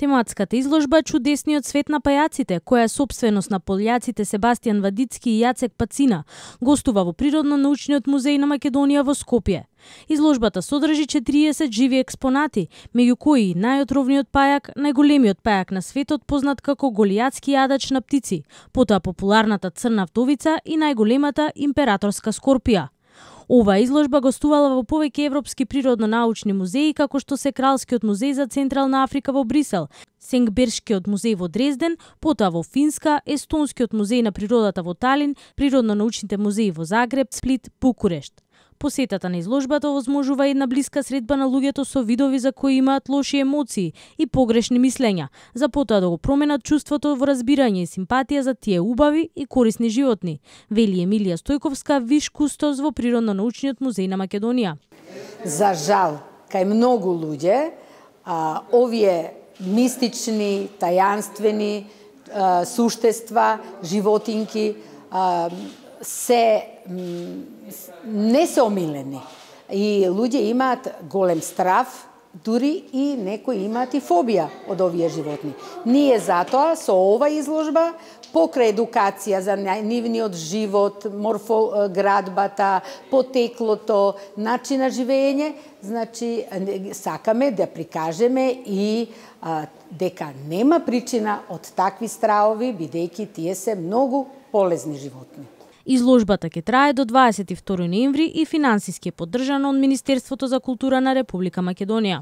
Тематската изложба "Чудесниот свет на пајаците", која е сопственост на поljаците Себастијан Вадицки и Јацек Пацина, гостува во Природно-научниот музеј на Македонија во Скопје. Изложбата содржи 40 живи експонати, меѓу кои најотровниот пајак, најголемиот пајак на светот познат како голијатски јадач на птици, потоа популарната црна вдовица и најголемата императорска скорпија. Оваа изложба гостувала во повеќе европски природно-научни музеи, како што се Кралскиот музеј за Централна Африка во Брисел, Сенгбергскиот музеј во Дрезден, потоа во Финска, Естонскиот музеј на природата во Талин, природно-научните музеи во Загреб, Сплит, Букурешт. Посетата на изложбата овозможува една блиска средба на луѓето со видови за кои имаат лоши емоции и погрешни мислења, за потоа да го променат чувството во разбирање и симпатија за тие убави и корисни животни, вели Емилија Стојковска, виш кустос во Природно-научниот музеј на Македонија. За жал, кај многу луѓе, овие мистични, тајанствени суштества, животинки, не се омилени. И луѓе имаат голем страв, дури и некои имаат и фобија од овие животни. Ние затоа со ова изложба, покрај едукација за нивниот живот, морфоградбата, потеклото, начин на живење, значи сакаме да прикажеме и дека нема причина од такви стравови, бидејќи тие се многу полезни животни. Изложбата ќе трае до 22 ноември и финансиски е поддржана од Министерството за култура на Република Македонија.